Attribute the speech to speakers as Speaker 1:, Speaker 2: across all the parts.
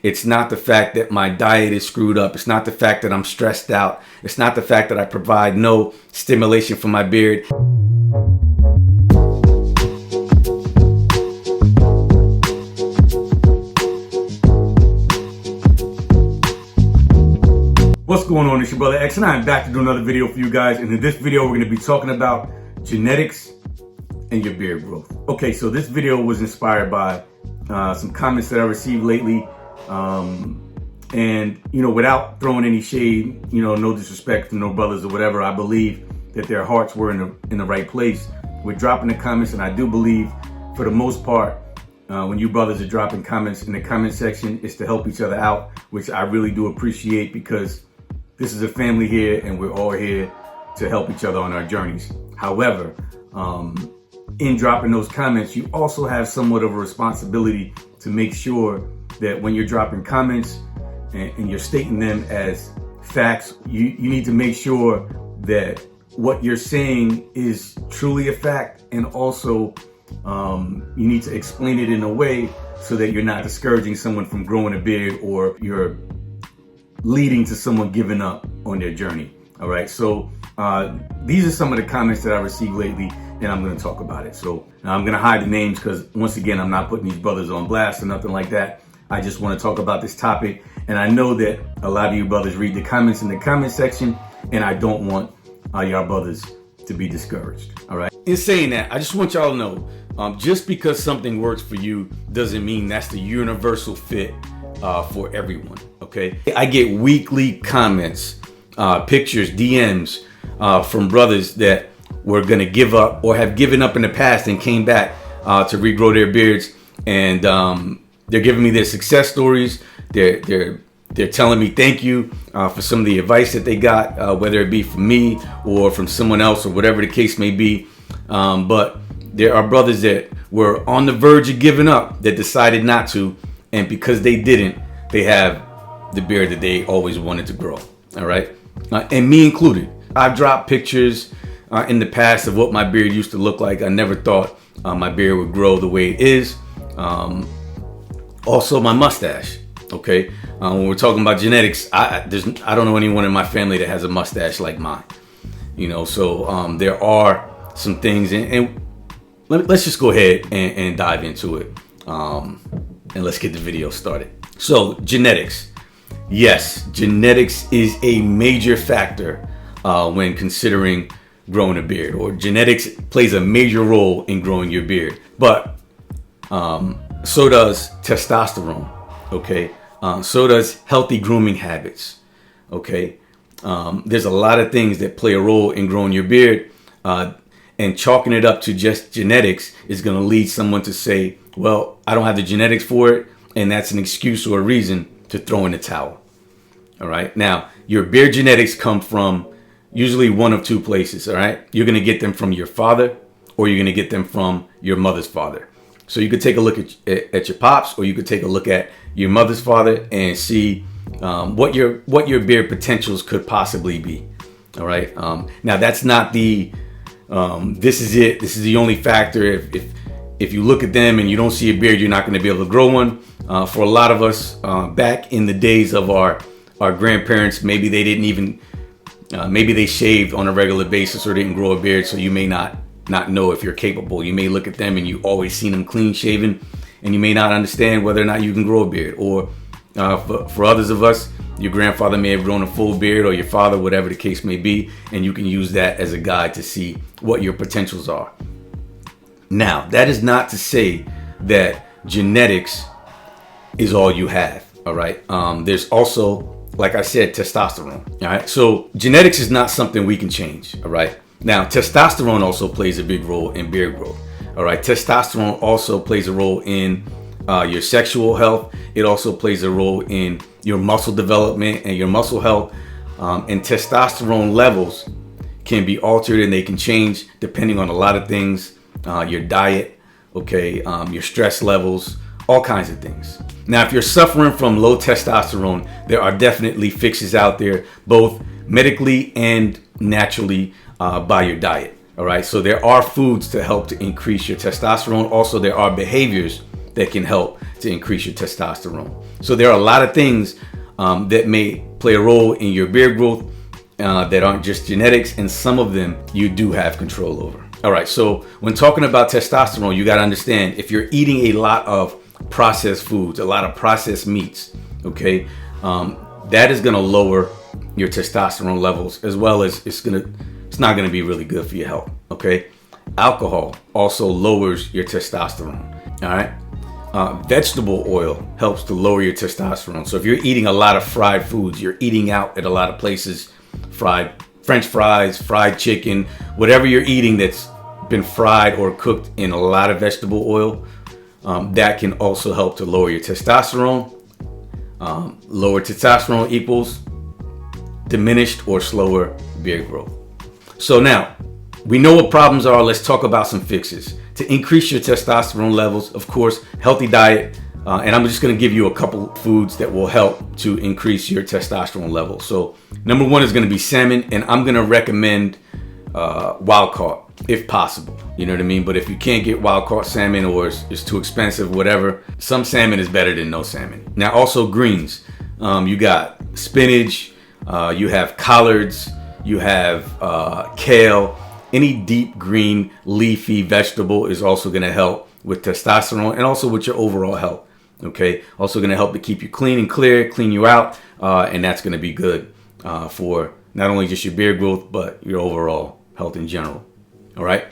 Speaker 1: It's not the fact that my diet is screwed up. It's not the fact that I'm stressed out. It's not the fact that I provide no stimulation for my beard. What's going on? It's your brother X, and I'm back to do another video for you guys. And in this video, we're going to be talking about genetics and your beard growth. Okay, so this video was inspired by some comments that I received lately. And, you know, without throwing any shade, you know, no disrespect to no brothers or whatever, I believe that their hearts were in the right place with dropping the comments. And I do believe, for the most part, when you brothers are dropping comments in the comment section, it's to help each other out, which I really do appreciate, because this is a family here and we're all here to help each other on our journeys. However, in dropping those comments, you also have somewhat of a responsibility to make sure that when you're dropping comments and you're stating them as facts, you need to make sure that what you're saying is truly a fact, and also you need to explain it in a way so that you're not discouraging someone from growing a beard, or you're leading to someone giving up on their journey. All right, so these are some of the comments that I received lately, and I'm going to talk about it. So I'm going to hide the names because, once again, I'm not putting these brothers on blast or nothing like that. I just want to talk about this topic, and I know that a lot of you brothers read the comments in the comment section, and I don't want y'all brothers to be discouraged. All right. In saying that, I just want y'all to know, just because something works for you doesn't mean that's the universal fit for everyone. Okay, I get weekly comments, pictures, DMs from brothers that were gonna give up or have given up in the past and came back to regrow their beards, and they're giving me their success stories. They're telling me thank you for some of the advice that they got, whether it be from me or from someone else or whatever the case may be. But there are brothers that were on the verge of giving up that decided not to, and because they didn't, they have the beard that they always wanted to grow. All right, and me included. I've dropped pictures in the past of what my beard used to look like. I never thought my beard would grow the way it is. Also, my mustache. Okay, when we're talking about genetics, I don't know anyone in my family that has a mustache like mine. You know, so there are some things, and let's just go ahead and dive into it, and let's get the video started. So, genetics. Yes, genetics is a major factor when considering growing a beard, or genetics plays a major role in growing your beard. But so does testosterone. Okay, so does healthy grooming habits. Okay, there's a lot of things that play a role in growing your beard, and chalking it up to just genetics is going to lead someone to say, well, I don't have the genetics for it, and that's an excuse or a reason to throw in the towel. All right. Now, your beard genetics come from usually one of two places. All right. You're going to get them from your father, or you're going to get them from your mother's father. So you could take a look at your pops, or you could take a look at your mother's father and see what your beard potentials could possibly be. All right. Now, that's not the this is it. This is the only factor. If you look at them and you don't see a beard, you're not going to be able to grow one. For a lot of us, back in the days of our grandparents, maybe they didn't even, maybe they shaved on a regular basis or didn't grow a beard, so you may not know if you're capable. You may look at them and you always seen them clean shaven, and you may not understand whether or not you can grow a beard. Or for others of us, your grandfather may have grown a full beard, or your father, whatever the case may be, and you can use that as a guide to see what your potentials are. Now, that is not to say that genetics is all you have. All right. There's also, like I said, testosterone. All right. So genetics is not something we can change. All right. Now, testosterone also plays a big role in beard growth. All right. Testosterone also plays a role in your sexual health. It also plays a role in your muscle development and your muscle health. And testosterone levels can be altered, and they can change depending on a lot of things. Your diet, okay, your stress levels, all kinds of things. Now, if you're suffering from low testosterone, there are definitely fixes out there, both medically and naturally, by your diet. All right. So there are foods to help to increase your testosterone. Also, there are behaviors that can help to increase your testosterone. So there are a lot of things that may play a role in your beard growth that aren't just genetics, and some of them you do have control over. All right, so when talking about testosterone, you got to understand, if you're eating a lot of processed foods, a lot of processed meats, okay, that is going to lower your testosterone levels, as well as it's not going to be really good for your health. Okay, alcohol also lowers your testosterone. All right, vegetable oil helps to lower your testosterone. So if you're eating a lot of fried foods, you're eating out at a lot of places, fried French fries, fried chicken, whatever you're eating that's been fried or cooked in a lot of vegetable oil, that can also help to lower your testosterone. Lower testosterone equals diminished or slower beard growth. So now we know what problems are. Let's talk about some fixes to increase your testosterone levels. Of course, healthy diet. And I'm just going to give you a couple foods that will help to increase your testosterone levels. So number one is going to be salmon, and I'm going to recommend wild caught if possible. You know what I mean? But if you can't get wild caught salmon, or it's too expensive, whatever, some salmon is better than no salmon. Now also greens. You got spinach, you have collards, you have kale. Any deep green leafy vegetable is also going to help with testosterone and also with your overall health. Okay, also going to help to keep you clean and clear, clean you out, and that's going to be good for not only just your beard growth, but your overall health in general. All right,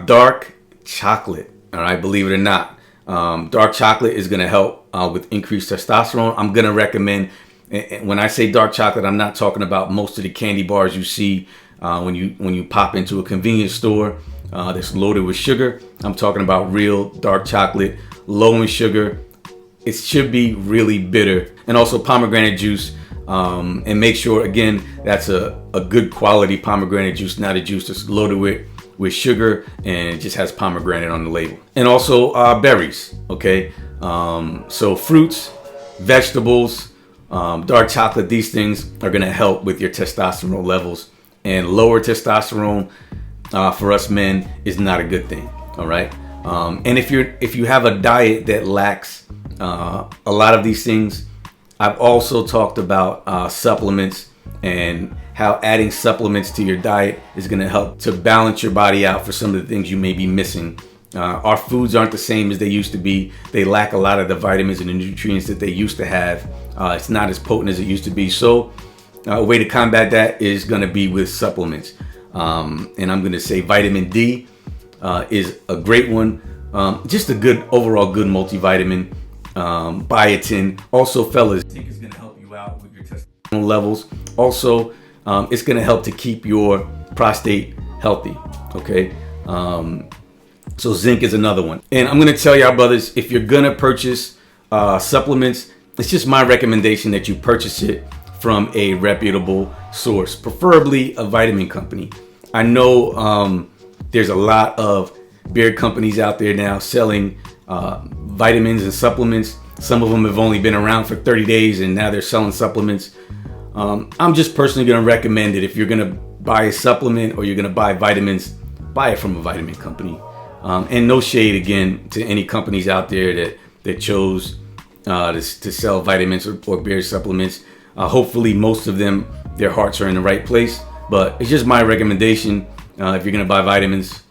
Speaker 1: dark chocolate. All right, believe it or not, dark chocolate is going to help with increased testosterone. I'm going to recommend, when I say dark chocolate, I'm not talking about most of the candy bars you see when you pop into a convenience store that's loaded with sugar. I'm talking about real dark chocolate, low in sugar. It should be really bitter, and also pomegranate juice. And make sure, again, that's a good quality pomegranate juice, not a juice that's loaded with sugar and it just has pomegranate on the label. And also berries. Okay, so fruits, vegetables, dark chocolate, these things are going to help with your testosterone levels. And lower testosterone for us men is not a good thing. All right, and if you have a diet that lacks a lot of these things, I've also talked about supplements and how adding supplements to your diet is going to help to balance your body out for some of the things you may be missing. Our foods aren't the same as they used to be. They lack a lot of the vitamins and the nutrients that they used to have. It's not as potent as it used to be. So a way to combat that is going to be with supplements. And I'm going to say vitamin D is a great one. Just a good overall good multivitamin. Biotin. Also, fellas, zinc is going to help you out with your testosterone levels. Also, it's going to help to keep your prostate healthy. Okay, so zinc is another one. And I'm going to tell y'all, brothers, if you're going to purchase supplements, it's just my recommendation that you purchase it from a reputable source, preferably a vitamin company. I know there's a lot of beard companies out there now selling vitamins and supplements. Some of them have only been around for 30 days and now they're selling supplements. I'm just personally going to recommend it. If you're going to buy a supplement or you're going to buy vitamins, buy it from a vitamin company. And no shade again to any companies out there that chose to sell vitamins or beard supplements. Hopefully most of them, their hearts are in the right place, but it's just my recommendation. If you're going to buy vitamins,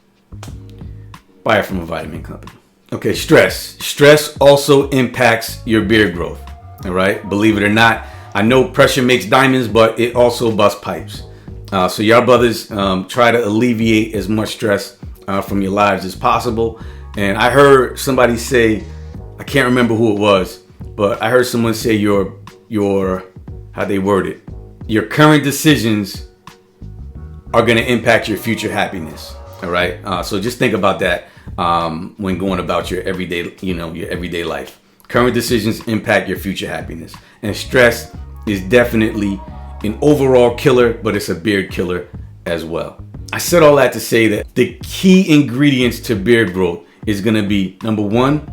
Speaker 1: buy it from a vitamin company. Okay, stress also impacts your beard growth. All right, believe it or not, I know pressure makes diamonds, but it also busts pipes. So y'all brothers, try to alleviate as much stress from your lives as possible. And I heard somebody say, I can't remember who it was, but I heard someone say your how they word it, your current decisions are going to impact your future happiness. All right, so just think about that when going about your everyday life. Current decisions impact your future happiness, and stress is definitely an overall killer, but it's a beard killer as well. I said all that to say that the key ingredients to beard growth is going to be, number one,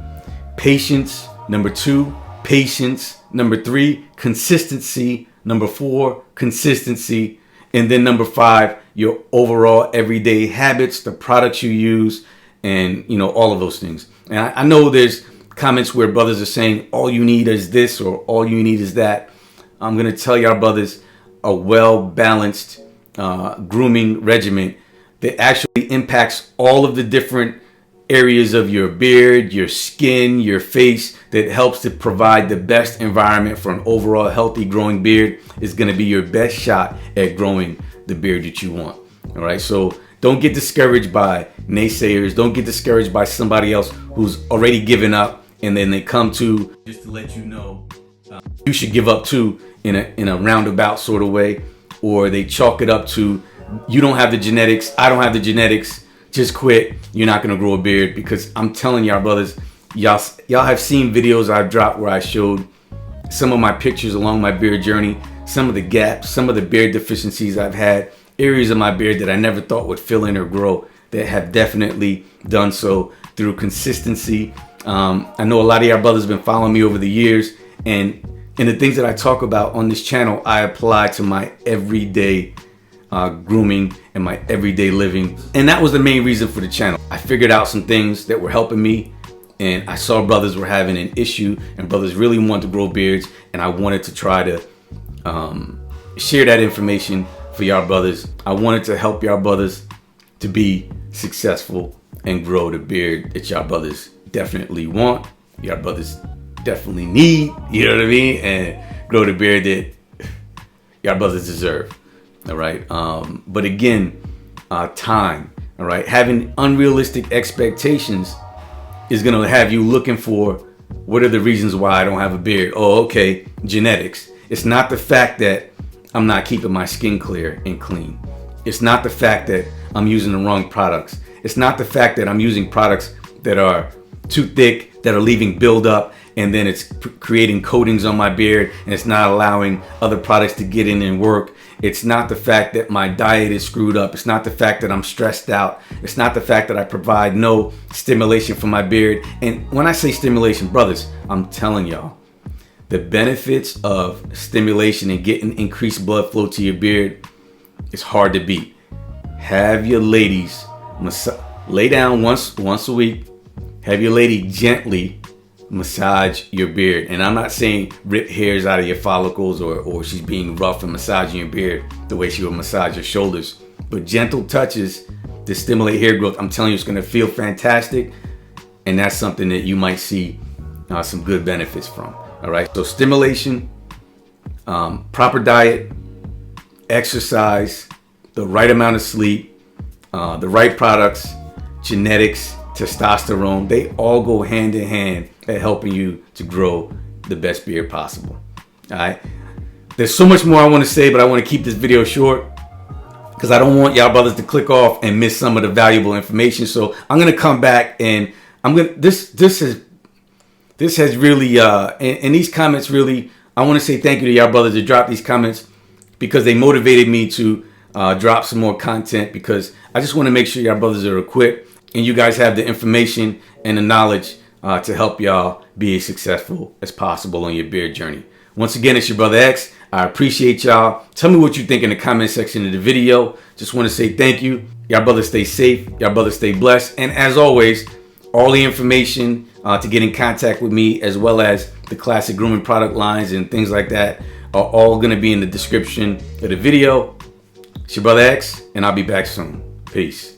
Speaker 1: patience. Number two, patience. Number three, consistency. Number four, consistency. And then number five, your overall everyday habits, the products you use, and all of those things. And I know there's comments where brothers are saying all you need is this or all you need is that, I'm going to tell y'all brothers a well-balanced grooming regimen that actually impacts all of the different areas of your beard, your skin, your face, that helps to provide the best environment for an overall healthy growing beard is going to be your best shot at growing the beard that you want. All right. So don't get discouraged by naysayers. Don't get discouraged by somebody else who's already given up and then they come to just to let you know you should give up too in a roundabout sort of way, or they chalk it up to you don't have the genetics, I don't have the genetics, just quit, you're not gonna grow a beard. Because I'm telling y'all brothers, y'all have seen videos I've dropped where I showed some of my pictures along my beard journey, some of the gaps, some of the beard deficiencies I've had, areas of my beard that I never thought would fill in or grow that have definitely done so through consistency. I know a lot of y'all brothers have been following me over the years, and the things that I talk about on this channel, I apply to my everyday grooming and my everyday living. And that was the main reason for the channel. I figured out some things that were helping me, and I saw brothers were having an issue and brothers really wanted to grow beards, and I wanted to try to share that information for y'all brothers. I wanted to help y'all brothers to be successful and grow the beard that y'all brothers definitely want, y'all brothers definitely need, you know what I mean, and grow the beard that y'all brothers deserve. All right. But again, time. All right. Having unrealistic expectations is going to have you looking for what are the reasons why I don't have a beard. Oh, okay. Genetics. It's not the fact that I'm not keeping my skin clear and clean. It's not the fact that I'm using the wrong products. It's not the fact that I'm using products that are too thick, that are leaving buildup, and then it's creating coatings on my beard, and it's not allowing other products to get in and work. It's not the fact that my diet is screwed up. It's not the fact that I'm stressed out. It's not the fact that I provide no stimulation for my beard. And when I say stimulation, brothers, I'm telling y'all, the benefits of stimulation and getting increased blood flow to your beard is hard to beat. Have your ladies lay down once a week. Have your lady gently massage your beard. And I'm not saying rip hairs out of your follicles or she's being rough and massaging your beard the way she would massage your shoulders. But gentle touches to stimulate hair growth, I'm telling you, it's going to feel fantastic. And that's something that you might see some good benefits from. All right. So stimulation, proper diet, exercise, the right amount of sleep, the right products, genetics, testosterone, they all go hand in hand at helping you to grow the best beard possible. All right. There's so much more I want to say, but I want to keep this video short because I don't want y'all brothers to click off and miss some of the valuable information. So I'm going to come back and this has really, and these comments really, I want to say thank you to y'all brothers that dropped these comments because they motivated me to drop some more content, because I just want to make sure y'all brothers are equipped and you guys have the information and the knowledge to help y'all be as successful as possible on your beard journey. Once again, it's your brother X. I appreciate y'all. Tell me what you think in the comment section of the video. Just want to say thank you. Y'all brothers stay safe. Y'all brothers stay blessed. And as always, all the information to get in contact with me, as well as the classic grooming product lines and things like that, are all going to be in the description of the video. It's your brother X, and I'll be back soon. Peace.